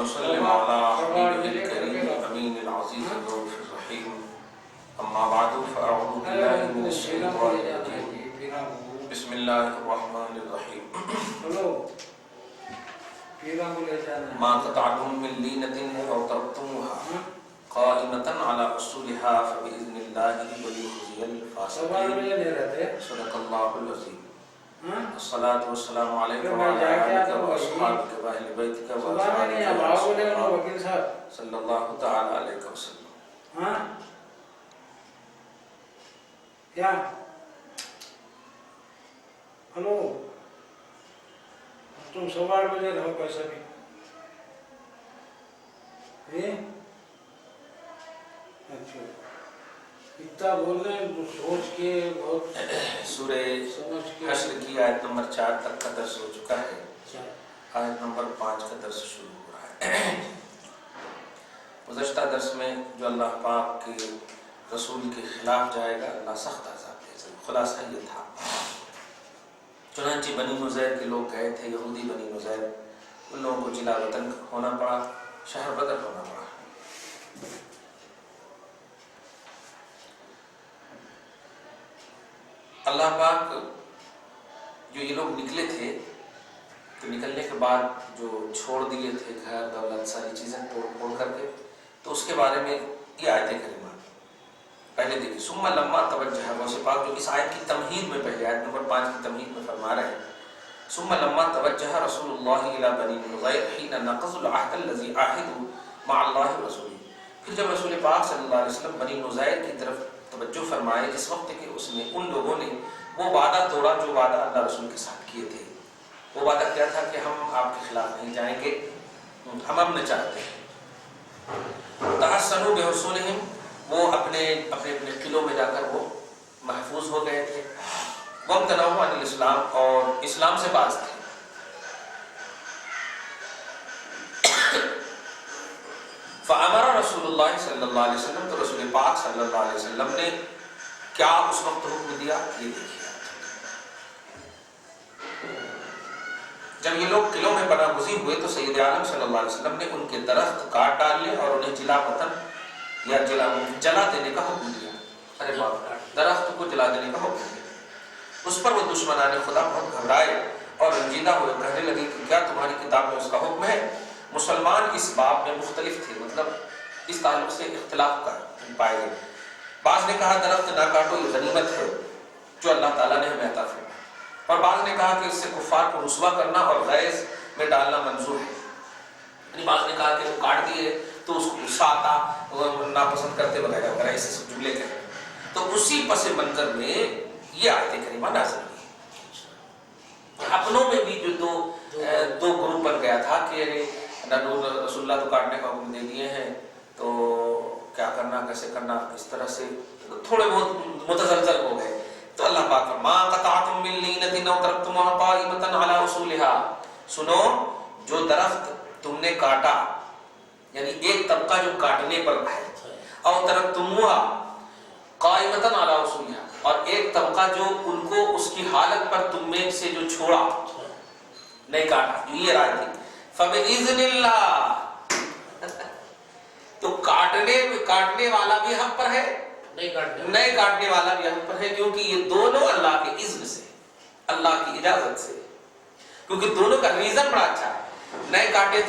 ونسلم على حبيبه الكريم الأمين العزيز الرؤوف الرحيم أما بعد فأعوذ بالله من الشيطان الرجيم بسم الله الرحمن الرحيم ما قطعتم من لينة أو تركتموها قائمة على أصولها فبإذن الله وليخزي الفاسقين صدق الله العظيم الصلاة والسلام عليك وعلى آلك وأصحابك وأهل بيتك وأزواجك صلى الله تعالى عليك وسلم. کیا ہلو تم 8:15 بجے رہو پیسہ بھی اچھا اتنا بولنے سوچ کے بہت سورہ حشر کی آیت نمبر 4 تک کا درس ہو چکا ہے. آیت نمبر 5 کا درس شروع ہو رہا ہے. گزشتہ درس میں جو اللہ پاک کے رسول کے خلاف جائے گا اللہ سخت عذاب دے گا. خلاصہ یہ تھا. چنانچہ بنی نضیر کے لوگ گئے تھے, یہودی بنی نضیر, ان لوگوں کو جلا وطن ہونا پڑا, شہر بدر ہونا پڑا. اللہ پاک جو یہ لوگ نکلے تھے تو نکلنے کے بعد جو چھوڑ دیے تھے گھر دولت ساری چیزیں توڑ کر کے, تو اس کے بارے میں یہ آیت کریمہ پہلے دیکھیں. ثم لما توجہ, غوث پاک جو اس آیت کی تمہید میں پہلے آیت نمبر 5 کی تمہید میں فرما رہے ہیں ثم لما توجہ رسول اللہ الى بنی نضیر حین نقضوا العہد الذی عاہدوا مع اللہ ورسولہ. پھر جب رسول پاک صلی اللہ علیہ وسلم بنی نضیر کی طرف توجہ فرمائے جس وقت کہ اس نے ان لوگوں نے وہ وعدہ توڑا جو وعدہ اللہ رسول کے ساتھ کیے تھے. وہ وعدہ کیا تھا کہ ہم آپ کے خلاف نہیں جائیں گے, ہم امن چاہتے ہیں. تحسنوا بحصونہم, وہ اپنے قلعوں میں جا کر وہ محفوظ ہو گئے تھے. وامتنعوا عن الاسلام, اور اسلام سے باز تھے. فامر رسول اللہ صلی اللہ علیہ وسلم, تو رسول پاک صلی اللہ علیہ وسلم نے کیا اس وقت حکم دیا یہ دیکھیے. جب یہ لوگ قلعوں میں پناہ گزین ہوئے تو سید عالم صلی اللہ علیہ وسلم نے ان کے درخت کاٹ ڈالے اور انہیں جلا وطن یا جلا دینے کا حکم دیا. ارے باپ, درخت کو جلا دینے کا حکم دیا. اس پر وہ دشمنان خدا بہت گھبرائے اور رنجیدہ ہوئے, کہنے لگے کہ کیا تمہاری کتاب میں اس کا حکم ہے؟ مسلمان اس باب میں مختلف تھے, مطلب اس تعلق سے اختلاف پائے گئے. بعض نے کہا درخت نہ کاٹو, یہ غنیمت ہے جو اللہ تعالیٰ نے ہمیں عطا فرمائی. اور بعض نے کہا کہ اس سے کفار کو رسوا کرنا اور غیظ میں ڈالنا منظور ہے. یعنی بعض نے کہا کہ وہ کاٹ دیے تو اس کو غصہ آتا, ناپسند کرتے وغیرہ وغیرہ, ایسے سب جملے کہے. تو اسی پس منظر میں یہ آیت کریمہ نازل ہوئی. اپنوں میں بھی جو دو گروپ بن گیا تھا کہ رسول اللہ تو کاٹنے کا حکم دے دیے ہیں تو کیا کرنا, کیسے کرنا, اس طرح سے تھوڑے بہت متزلزل ہو گئے. تو اللہ پاک ما قطعتم من لینۃ او ترکتموها قائمۃ علی اصولها, سنو جو درخت تم نے کاٹا, یعنی ایک طبقہ جو کاٹنے پر ہے, او ترکتموها قائمۃ علی اصولها, اور ایک طبقہ جو ان کو اس کی حالت پر تم میں سے جو چھوڑا نہیں کاٹا. یہ رائے تھی فبإذن اللہ, تو کاٹنے والا بھی حق پر ہے, نہیں کاٹنے والا بھی حق پر ہے, کیونکہ یہ دونوں اللہ کے اذن سے, اللہ کی اجازت سے, کیونکہ دونوں کا ریزن بڑا اچھا ہے. نہیں کاٹے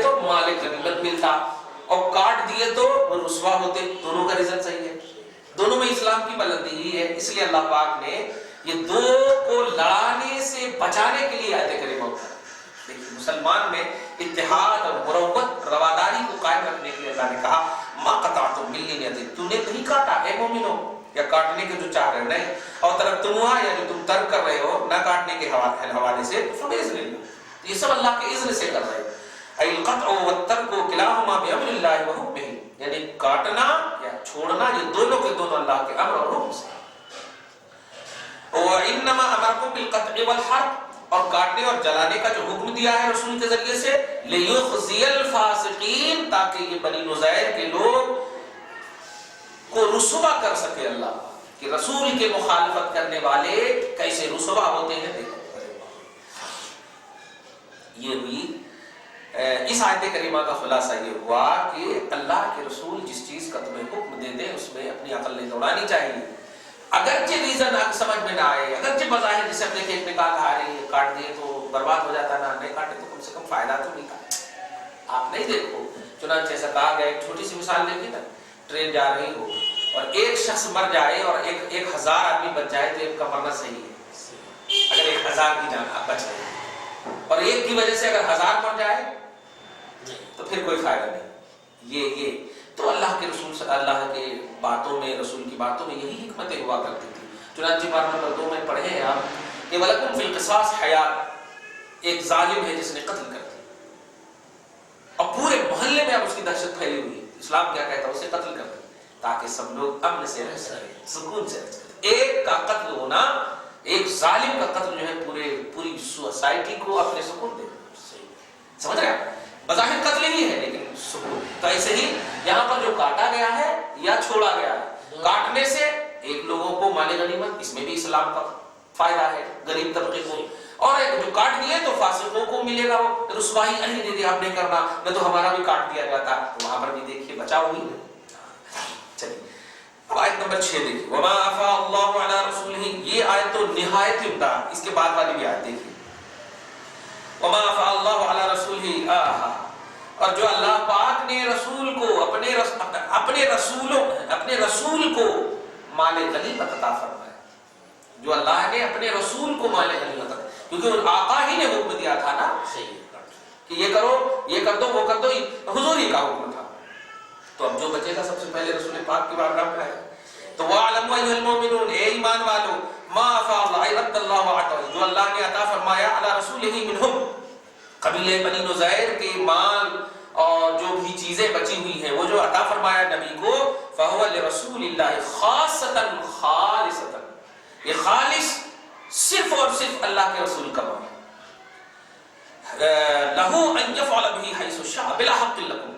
تو مالک غنیمت ملتا, اور کاٹ دیے تو وہ رسوا ہوتے. دونوں کا ریزن صحیح ہے, دونوں میں اسلام کی بلندی ہی ہے. اس لیے اللہ پاک نے یہ دو کو لڑانے سے بچانے کے لیے آیت کریمہ اتاری. مسلمان میں اتحاد اور مروت رواداری کو قائم رکھنے کے لیے اللہ نے کہا ما قطعتم من لینۃ, تم نے نہیں کاٹا اے مومنو, یا کاٹنے کے جو چاہ رہے ہو نہیں, اور ترکتموها, یا جو تم ترک کر رہے ہو نہ کاٹنے کے حوالے سے, فبإذن اللہ, یہ سب اللہ کے اذن سے کر رہے ہو. ای القطع والترک کلاہما بامر اللہ وحکمہ, یعنی کاٹنا یا چھوڑنا یہ دونوں کے دونوں اللہ کے امر اور حکم سے. وانما امرکم بالقطع والحرق, اور کاٹنے اور جلانے کا جو حکم دیا ہے رسول کے ذریعے سے, لیخزی الفاسقین, تاکہ یہ بنی نضیر کے لوگ کو رسوا کر سکے اللہ, کہ رسول کے مخالفت کرنے والے کیسے رسوا ہوتے ہیں. دیکھو یہ ہوئی اس آیت کریمہ کا خلاصہ یہ ہوا کہ اللہ کے رسول جس چیز کا تمہیں حکم دے دیں اس میں اپنی عقل نہیں دوڑانی چاہیے، اگرچہ ریزن سمجھ میں نہ آئے، اگرچہ بظاہر جسے اپنے ایک نکال آ رہی ہے کاٹ دیے تو برباد ہو جاتا، نہ نہیں کاٹے تو کم سے کم فائدہ تو نہیں تھا۔ آپ نہیں دیکھو چنانچہ ایسا کہا گیا، ایک چھوٹی سی مثال دیکھیے نا، ٹرین جا رہی ہو اور ایک شخص مر جائے اور 1000 آدمی بچ جائے تو ایک کا مرنا صحیح ہے، اگر 1000 کی جان بچ گئی، اور ایک کی وجہ سے اگر 1000 مر جائے تو پھر کوئی فائدہ نہیں۔ یہ تو اللہ کے رسول اللہ کے باتوں میں، رسول کی باتوں میں یہی حکمتیں ہوا کرتی تھی۔ چنانچہ بار نمبر 2 میں پڑھے ہیں آپ کہ وَلَكُمْ فِي الْقِصَاصِ حَيَاةٌ، ایک ظالم ہے جس نے قتل کر دیا اور پورے محلے میں اب اس کی دہشت پھیلی ہوئی ہے، اسلام کیا کہتا ہے اسے قتل کر دیں تاکہ سب لوگ امن سے رہ سکیں، سکون سے رہ سکیں۔ ایک کا قتل ہونا، ایک ظالم کا قتل جو ہے پوری سوسائٹی کو اپنے سکون دے، سمجھ رہے ہیں؟ بظاہر قتل ہی ہے لیکن سکون۔ تو ایسے ہی یہاں پر جو کاٹا گیا ہے یا چھوڑا گیا ہے، کاٹنے سے ایک لوگوں کو مال غنیمت، اس میں بھی اسلام کا فائدہ ہے غریب طبقے کو، اور ایک جو کاٹ دیے تو فاسقوں کو ملے گا وہ رسوائی، نہیں دیدی آپ نہیں کرنا، نہ تو ہمارا بھی کاٹ دیا جاتا، تو وہاں پر بھی دیکھیے بچاؤ ہوئی ہے۔ چلیے اب آیت نمبر 6 دیکھیے، وما افاء اللہ علی رسولہ، یہ آیت تو نہایت عمدہ، اس کے بعد والی بھی آیت دیکھیے، وما افاء اللہ علی رسولہ، اور جو اللہ پاک نے رسول کو اپنے رسول کو مال غنیمت عطا فرمایا، جو اللہ نے اپنے رسول کو مال غنیمت عطا، کیونکہ آقا ہی نے حکم دیا تھا نا کہ یہ کرو، یہ کر دو، وہ کر دو، حضور ہی کا حکم تھا، تو اب جو بچے گا سب سے پہلے رسول پاک کی بارگاہ میں آئے۔ تو وَاعْلَمُوا أَيُّهَا الْمُؤْمِنُونَ، اے ایمان والو، مَا أَفَاءَ اللَّهُ رَدَّ اللَّهُ عَطَاهُ، جو اللہ نے عطا فرمایا علی رسولہ منہم، قبیلہ بنی نذیر کے مال اور جو بھی چیزیں بچی ہوئی ہیں وہ جو عطا فرمایا نبی کو، فَهُوَ لِرَسُولِ اللَّهِ خَاصَّةً خَالِصَةً، یہ خالص صرف اور صرف اللہ کے رسول کا مال ہے، لَهُ أَن يَفْعَلَ بِهِ حَيْثُ شَاءَ بِلَا حَقٍّ لَكُمْ،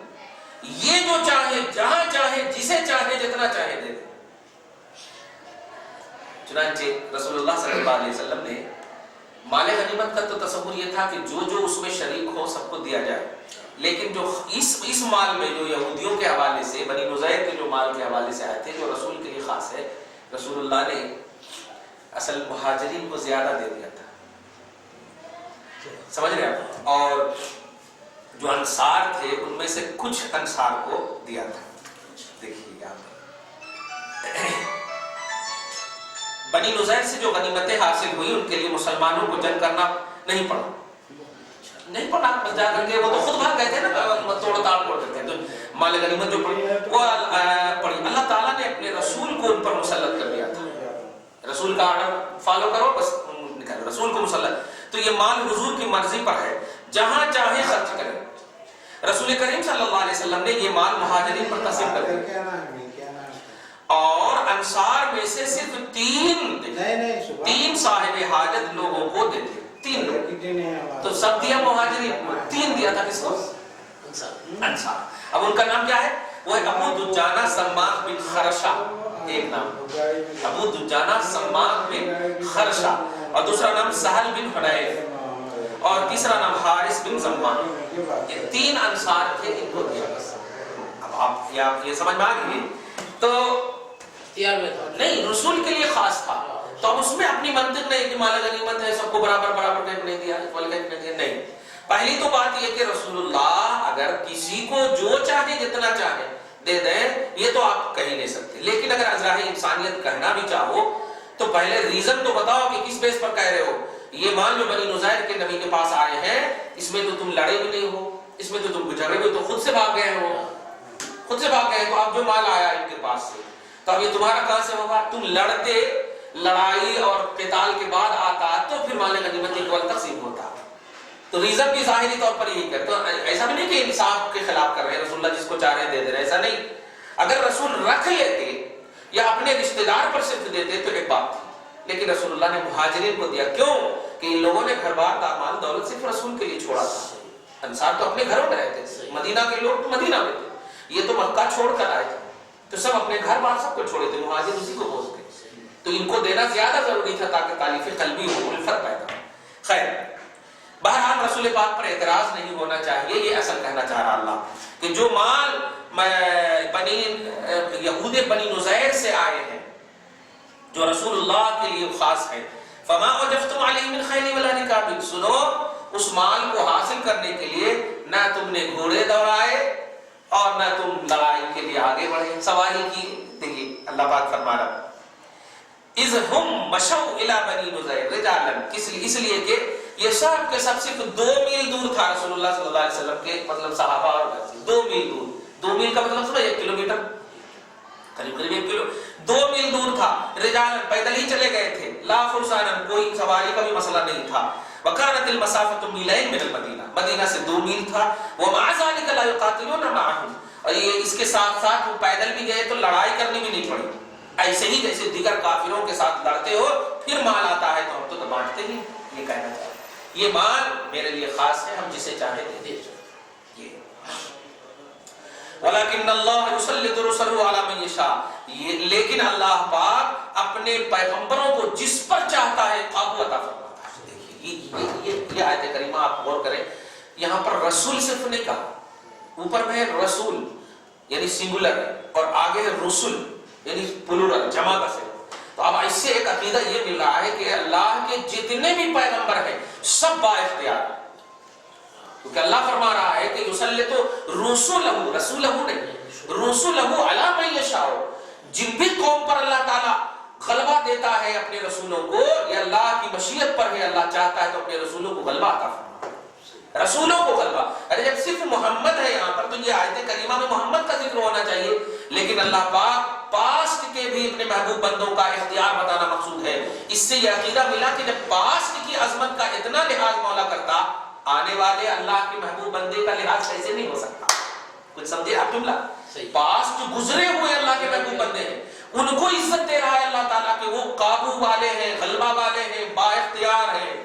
یہ جو چاہے جہاں چاہے جسے چاہے جتنا چاہے دے دے۔ چنانچہ رسول اللہ صلی اللہ علیہ وسلم نے مال غنیمت کا تو تصور یہ تھا کہ جو اس میں شریک ہو سب کو دیا جائے، لیکن جو اس مال میں جو یہودیوں کے حوالے سے، بنی نذیر کے جو مال کے حوالے سے آئے تھے جو رسول کے لیے خاص ہے، رسول اللہ نے اصل مہاجرین کو زیادہ دے دیا تھا، سمجھ رہے آپ، اور جو انصار تھے ان میں سے کچھ انصار کو دیا تھا۔ دیکھیے یہاں پر بنی نذیر سے جو غنیمتیں حاصل ہوئی ان کے لیے مسلمانوں کو جنگ کرنا نہیں پڑا، بس جا کر کے وہ تو خود بھاگ گئے تھے نا، توڑ تاڑ کر دیتے ہیں، تو مال غنیمت جو پڑی وہ پڑی، اللہ تعالیٰ نے اپنے رسول کو ان پر مسلط کر دیا تھا، رسول کا آرڈر فالو کرو بس نکالو، رسول کو مسلط، تو یہ مال حضور کی مرضی پر ہے، جہاں چاہے خرچ کریں۔ رسول کریم صلی اللہ علیہ وسلم نے یہ مال مہاجرین پر تقسیم کر دیا، اور انصار میں سے صرف تین صاحب حاجت لوگوں کو دیتے، 3 لوگ، تو سب دیا مہاجرین، 3 دیا تھا کس کو؟ انصار۔ اب ان کا نام کیا ہے؟ وہ ہے ابو دجانہ سماک بن خرشہ، ایک نام ابو دجانہ سماک بن خرشہ، اور دوسرا نام سہل بن حنیف، اور تیسرا نام حارث بن زمان، یہ 3 انصار تھے، ان کو دیا۔ اب آپ یہ سمجھ میں آ گئی، تو نہیں رسول کے لیے خاص تھا، تو اب اس میں اپنی منطق نہیں کہ مال غنیمت ہے سب کو برابر نہیں دیا، نہیں۔ پہلی تو بات یہ کہ رسول اللہ اگر کسی کو جو چاہے جتنا چاہے دے دیں، یہ تو آپ کہہ نہیں سکتے، لیکن اگر ازراہ انسانیت کہنا بھی چاہو تو پہلے ریزن تو بتاؤ کہ کس بیس پر کہہ رہے ہو۔ یہ مال جو بنی نذیر کے نبی کے پاس آئے ہیں، اس میں تو تم لڑے بھی نہیں ہو، اس میں تو تم گزرے بھی، تو خود سے بھاگ گئے ہو، تو اب جو مال آیا ان کے پاس سے، تو اب یہ تمہارا کہاں سے ہوگا؟ تم لڑتے، لڑائی اور قتال کے بعد آتا تو پھر مال غنیمت اکول تقسیم ہوتا، تو ریزن بھی ظاہری طور پر یہی کرتے، ایسا بھی نہیں کہ انصاف کے خلاف کر رہے ہیں، رسول اللہ جس کو چاہ رہے دے دے رہے، ایسا نہیں۔ اگر رسول رکھ لیتے یا اپنے رشتہ دار پر صرف دیتے تو ایک بات تھی، لیکن رسول اللہ نے مہاجرین کو دیا، کیوں کہ ان لوگوں نے گھر بار داماد دولت صرف رسول کے لیے چھوڑا تھا، انصار تو اپنے گھروں میں رہتے تھے، مدینہ کے لوگ تو مدینہ میں تھے، یہ تو مکہ چھوڑ کر آئے تھے، تو سب اپنے گھر بار سب کو چھوڑے تھے، مہاجر اسی کو بولتے، تو ان کو دینا زیادہ ضروری تھا تاکہ تالیف قلبی ہو، الفت پیدا ہو۔ خیر، بہرحال رسول پاک پر اعتراض نہیں ہونا چاہیے، یہ اصل کہنا چاہ رہا اللہ کہ جو مال یہود بنی نزیر سے آئے ہیں جو رسول اللہ کے لیے خاص ہے، فما وجفتم علیہ من خیل ولا رکاب، سنو اس مال کو حاصل کرنے کے لیے نہ تم نے گھوڑے دوڑائے اور نہ تم لڑائی کے لیے آگے بڑھے، سواری کی۔ دیکھیے اللہ پاک فرما رہا اذ ہم مشوا الی بنی نزیر رجالا، اس لیے کہ یہ سب کے سب صرف 2 میل دور تھا رسول اللہ صلی اللہ علیہ وسلم کے مطلب صحابہ اور گھر سے 2 میل دور، 2 میل کا مطلب سمجھے 1 کلومیٹر، قریب 1 کلو، 2 میل دور تھا، رجال پیدل ہی چلے گئے تھے، لا فرسانا کوئی سواری کا بھی مسئلہ نہیں تھا، وکانت المسافۃ میلین من المدینہ، مدینہ سے 2 میل تھا، ومع ذلک لا یقاتلون معهم، اور یہ اس کے ساتھ ساتھ وہ پیدل بھی گئے تو لڑائی کرنی بھی نہیں پڑی، ایسے ہی جیسے دیگر کافروں کے ساتھ لڑتے ہو پھر مال آتا ہے تو ہم تو بانٹتے ہی، یہ کہنا چاہتے یہ مال میرے لیے خاص ہے، ہم جسے چاہے دے دے۔ ولیکن اللہ یسلط رسلہ علی من یشاء، لیکن اللہ پاک اپنے پیغمبروں کو جس پر چاہتا ہے قابو عطا فرماتا ہے۔ دیکھیے یہ آیت کریمہ آپ غور کریں، یہاں پر رسول صرف نہیں کہا، اوپر میں رسول یعنی سنگولر ہے اور آگے ہے رسول یعنی پلورل جمع کا سے، تو اب اس سے ایک عقیدہ یہ مل رہا ہے کہ اللہ کے جتنے بھی پیغمبر ہیں سب با اختیار، کیونکہ اللہ فرما رہا ہے کہ یسلط رسولہ، رسولہ نہیں، رسولہ علی من یشاء، جن بھی قوم پر اللہ تعالیٰ غلبہ دیتا ہے اپنے رسولوں کو، یہ اللہ کی مشیت پر ہے، اللہ چاہتا ہے تو اپنے رسولوں کو غلبہ عطا فرماتا ہے، رسولوں کو غلبہ۔ ارے جب صرف محمد ہے یہاں پر تو یہ آیت کریمہ میں محمد کا ذکر ہونا چاہیے، لیکن اللہ پاک پاسٹ کے بھی اپنے محبوب بندوں کا اختیار بتانا مقصود ہے۔ اس سے یہ عقیدہ ملا کہ جب پاسٹ کی عظمت کا اتنا لحاظ مولا کرتا، آنے والے اللہ کے محبوب بندے کا لحاظ کیسے نہیں ہو سکتا؟ کچھ سمجھے آپ جملہ؟ پاسٹ جو گزرے ہوئے اللہ کے محبوب بندے ہیں ان کو عزت دے رہا ہے اللہ تعالیٰ کہ وہ قابو والے ہیں، غلبہ والے ہیں، با اختیار ہیں،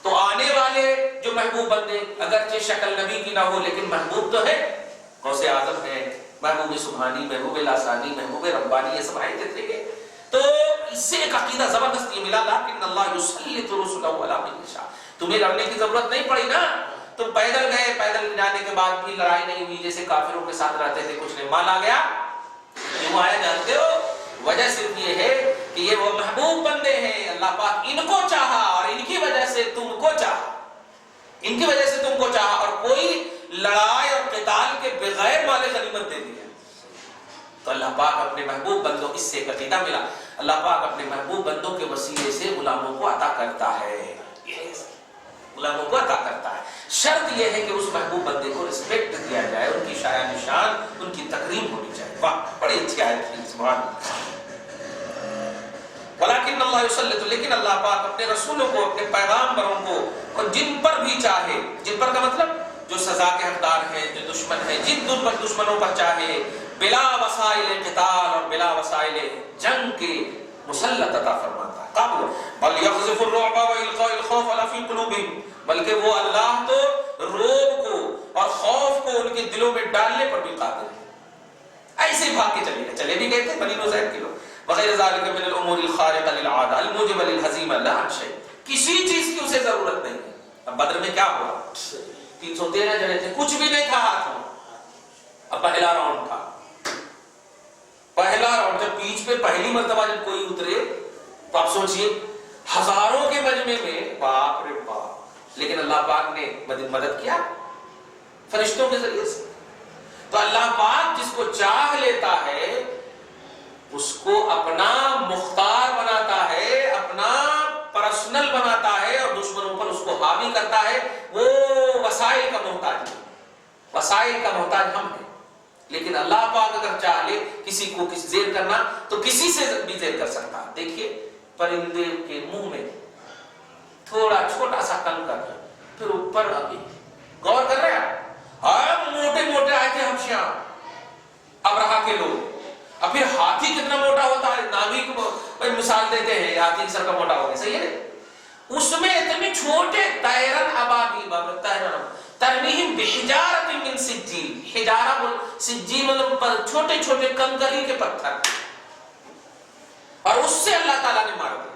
تو آنے والے جو محبوب بندے اگرچہ شکل نبی کی نہ ہو لیکن محبوب تو ہے، غوث اعظم ہے، محبوب سبحانی، محبوب لاسانی، محبوب ربانی، یہ سب آئے تھے گے۔ تو اس سے ایک عقیدہ زبردست یہ ملا، لیکن اللہ یسلط رسلہ علی من یشاء، تمہیں لڑنے کی ضرورت نہیں پڑی نا، تم پیدل گئے، پیدل جانے کے بعد بھی لڑائی نہیں ہوئی، جیسے کافروں کے ساتھ رہتے تھے، کچھ نہیں، مال آ گیا، کیوں آیا جانتے ہو؟ وجہ صرف یہ ہے کہ یہ وہ محبوب بندے ہیں، اللہ پاک ان کو چاہا اور ان کی وجہ سے تم کو چاہا، ان کی وجہ سے تم کو چاہا، اور کوئی لڑائی اور قتال کے بغیر مال غنیمت دے دیا، تو اللہ پاک اپنے محبوب بندوں، اس سے عقیدہ ملا، اللہ پاک اپنے محبوب بندوں کے وسیلے سے غلاموں کو عطا کرتا ہے، غلاموں کو عطا کرتا ہے، شرط یہ ہے کہ اس محبوب بندے کو رسپیکٹ دیا جائے، ان کی شایان نشان، ان کی تکریم ہونی چاہیے۔ واہ بڑی اچھی آیت ہے، سبحان اللہ۔ ولیکن اللہ یسلط، لیکن اللہ پاک اپنے رسولوں کو، اپنے پیغامبروں کو، اور جن پر بھی چاہے، جن پر کا مطلب جو سزا کے حقدار ہیں، جو دشمن ہیں، جن دشمنوں پر چاہے، بلا وسائل قتال اور بلا وسائل جنگ کے مسلط عطا فرماتا ہے۔ قابل بل یقذف الرعب والقاء الخوف فی قلوبہم، بلکہ وہ اللہ تو رعب کو اور خوف کو ان کے دلوں میں ڈالنے پر بھی قادر ہے، ایسے بھاگ کے چلے گئے، چلے بھی گئے تھے بنی نزیر کے لوگ، وغیر ذالک من الامور الخارقہ للعادہ الموجبہ للہزیمہ لا عن شیء، کسی چیز کی اسے ضرورت نہیں ہے۔ اب بدر میں کیا ہوا؟ 313 جنے تھے، کچھ بھی نہیں تھا ہاتھ میں، اب پہلا راؤنڈ تھا، پہلا راؤنڈ، جب پیچ پہ پہلی مرتبہ جب کوئی اترے تو آپ سوچئے ہزاروں کے مجمع میں، باپ رے باپ، لیکن اللہ پاک نے مدد کیا فرشتوں کے ذریعے سے۔ تو اللہ پاک جس کو چاہ لیتا ہے اس کو اپنا مختار بناتا ہے، اپنا پرسنل بناتا ہے، اور دشمنوں پر اس کو حاوی کرتا ہے۔ وہ وسائل کا محتاج ہے، وسائل کا محتاج ہم ہیں، لیکن اللہ پاک اگر چاہ لے کسی کو کسی زیر کرنا تو کسی سے بھی زیر کر سکتا۔ دیکھیے پرندے کے منہ میں تھوڑا چھوٹا سا کنکر پھر اوپر آگے، غور کر رہے ہیں؟ موٹے موٹے آئے تھے حبشیاں، ابرہا کے لوگ، اب پھر ہاتھی کتنا موٹا ہوتا ہے، ناوی کو مثال دیتے ہیں، ہاتھی سر کا موٹا ہو گیا، صحیح ہے، اس میں اتنے چھوٹے طیرن ابابیل، ترمیہم بحجارۃ من سجیل، حجارہ سجیل مطلب چھوٹے چھوٹے کنکری کے پتھر، اور اس سے اللہ تعالیٰ نے مار دیا،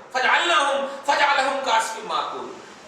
فجعلہم کعصف ماکول،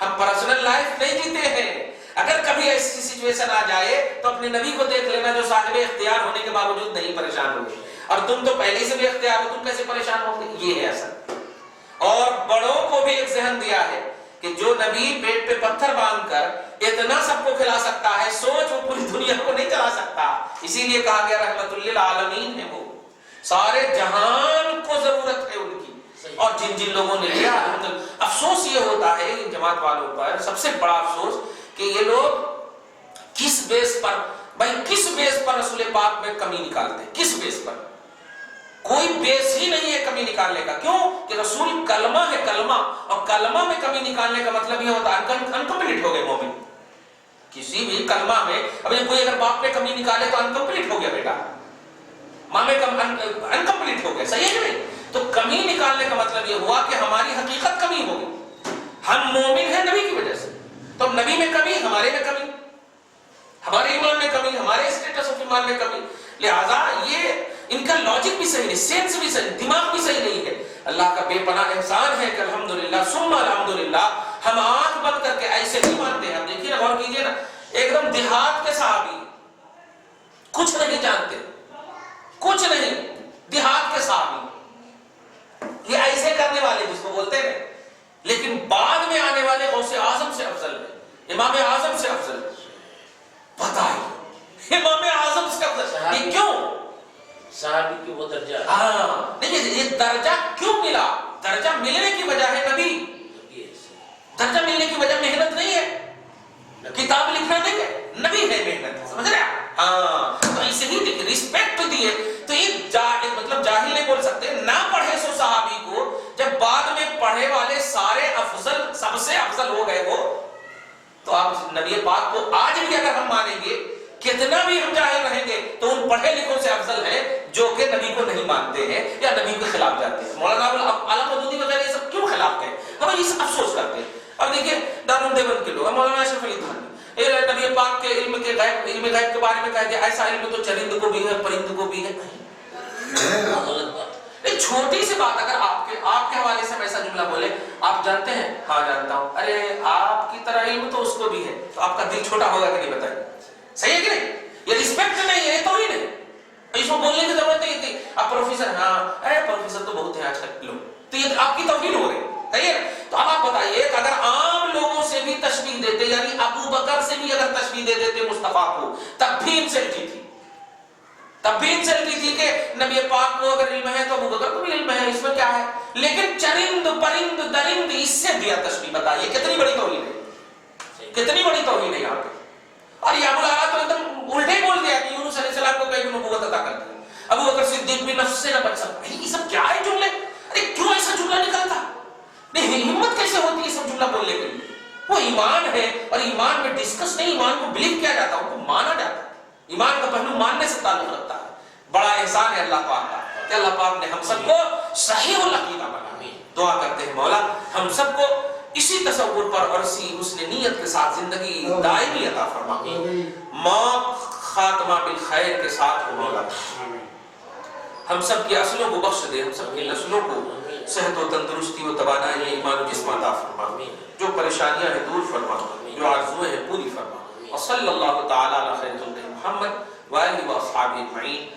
ہم پرسنل لائف نہیں جیتے ہیں. اگر کبھی ایسی سچویشن آ جائے تو اپنے نبی کو دیکھ لینا جو صاحب اختیار ہونے کے باوجود نہیں پریشان ہوگے, اور تم تو پہلے سے بھی اختیار ہو, تم کیسے پریشان ہوگے؟ یہ ہے اصل. اور بڑوں کو بھی ایک ذہن دیا ہے کہ جو نبی پیٹ پہ پتھر باندھ کر اتنا سب کو کھلا سکتا ہے, سوچ وہ پوری دنیا کو نہیں چلا سکتا. اسی لیے کہا گیا رحمت للعالمین ہے, وہ سارے جہان کو ضرورت ہے ان کی. اور جن جن لوگوں نے لیا, افسوس یہ ہوتا ہے ان جماعت والوں پر, سب سے بڑا افسوس کہ یہ لوگ کس بیس پر, بھائی کس بیس پر رسول پاک میں کمی نکالتے ہیں؟ کس بیس پر؟ کوئی بیس ہی نہیں ہے کمی نکالنے کا. کیوں کہ رسول کلمہ ہے, کلمہ, اور کلمہ میں کمی نکالنے کا مطلب یہ ہوتا ہے انکمپلیٹ ہو گئے مومن. کسی بھی کلمہ میں اب کوئی اگر باپ میں کمی نکالے تو انکمپلیٹ ہو گیا بیٹا, ماں میں انکمپلیٹ ہو گیا, صحیح ہے کہ نہیں؟ تو کمی نکالنے کا مطلب یہ ہوا کہ ہماری حقیقت کمی ہو گئی. ہم مومن ہیں نبی کی وجہ سے, تو نبی میں کمی, ہمارے میں کمی, ہمارے ایمان میں کمی, ہمارے اسٹیٹس آف ایمان میں کمی. لہذا یہ ان کا لاجک بھی صحیح نہیں, سینس بھی صحیح, دماغ بھی صحیح نہیں ہے. اللہ کا بے پناہ احسان ہے کہ الحمدللہ ثم الحمدللہ ہم آنکھ بند کر کے ایسے نہیں مانتے ہیں. اب دیکھیے نا, غور کیجیے نا, ایک دم دیہات کے صحابی, کچھ نہیں جانتے, کچھ نہیں, دیہات کے صحابی, یہ ایسے کرنے والے جس کو بولتے ہیں, لیکن بعد میں آنے والے غوث اعظم سے افضل ہے, امام اعظم سے افضل ہے. بتائیے, امام اعظم سے افضل, یہ کیوں؟ صحابی کی وہ درجہ, ہاں نہیں, یہ درجہ کیوں ملا؟ درجہ ملنے کی وجہ ہے نبی, درجہ ملنے کی وجہ محنت نہیں ہے, کتاب لکھنا نہیں ہے, نبی ہے محنت, سمجھ رہے ہیں؟ ہاں, تو ایسے ہی رسپیکٹ دیے. تو یہ مطلب جاہل نہیں بول سکتے, نہ پڑھے سو صحابی کو, جب بعد میں پڑھے والے سارے افضل, سب سے افضل ہو گئے وہ, تو آپ نبی پاک کو آج بھی اگر ہم مانیں گے, کتنا بھی ہم جاہل رہیں گے, تو ان پڑھے لکھوں سے افضل ہیں جو کہ نبی کو نہیں مانتے ہیں یا نبی کے خلاف جاتے ہیں. مولانا اعلیٰ مودودی وغیرہ یہ سب کیوں خلاف گئے, ہم یہ سب افسوس کرتے ہیں. اب دیکھیے دارالعلوم دیوبند کے لوگ, مولانا اشرف علی تھانوی, نبی پاک کے علم غیب کے بارے میں کہہ دیا ایسا علم تو چرند کو بھی ہے, پرند کو بھی ہے. ایک چھوٹی سی بات, اگر آپ کے حوالے سے ہم ایسا جملہ بولے, آپ جانتے ہیں؟ ہاں جانتا ہوں. ارے آپ کی طرح علم تو اس کو بھی ہے, تو آپ کا دل چھوٹا ہوگا کہ نہیں بتائیے؟ صحیح ہے کہ نہیں؟ یہ رسپیکٹ نہیں ہے, یہ توہین ہے, اس کو بولنے کی ضرورت نہیں تھی. آپ پروفیسر, ہاں ارے پروفیسر تو بہت ہیں آج کل لوگ, تو یہ آپ کی توہین ہو رہی, صحیح ہے؟ تو اب آپ بتائیے, اگر عام لوگوں سے بھی تشبیہ دیتے, یعنی ابو بکر سے بھی اگر تشبیہ دے دیتے مصطفیٰ کو, تب بھی انسلٹ تھی, تب بھی انسلٹ تھی کہ نبی پاک کو اگر علم ہے تو ابو بکر کو بھی علم ہے, اس میں کیا ہے؟ لیکن چرند, پرند, درند, اس سے دیا تشبیہ. بتائیے کتنی بڑی توہین ہے, کتنی بڑی توہین ہے یہاں پہ. اور یہ ابو العلا تو ایک دم الٹے بول دیا کہ یونس علیہ السلام کو کہیں نبوت عطا کر دی, ابو بکر صدیق بھی نفس سے نہ بچ سکتا. یہ سب کیا ہے جملے؟ ارے کیوں ایسا جملہ نکلتا؟ نہیں, ہمت کیسے ہوتی ہے سب جملہ بولنے کے لیے؟ وہ ایمان ہے, اور ایمان میں ڈسکس نہیں, ایمان کو بلیو کیا جاتا ہے, ان کو مانا جاتا ہے. ایمان کا پہلو ماننے سے تعلق رکھتا ہے. بڑا احسان ہے اللہ پاک کا کہ اللہ پاک نے ہم سب کو صحیح العقیدہ بنا. دعا کرتے ہیں مولا ہم سب کو اسی تصور پر اور اسی حسن نیت کے ساتھ زندگی دائمی عطا فرما, موت خاتمہ بالخیر کے ساتھ ہو مولا. ہم سب کی اصلوں کو بخش دے, ہم سب کی نسلوں کو صحت و تندرستی و توانائی, ایمان و جسم عطا فرما, جو پریشانیاں ہیں دور فرما, جو آرزویں ہیں پوری فرما. وصلی اللہ تعالی علی خیر خلق محمد وآلہ واصحابہ اجمعین.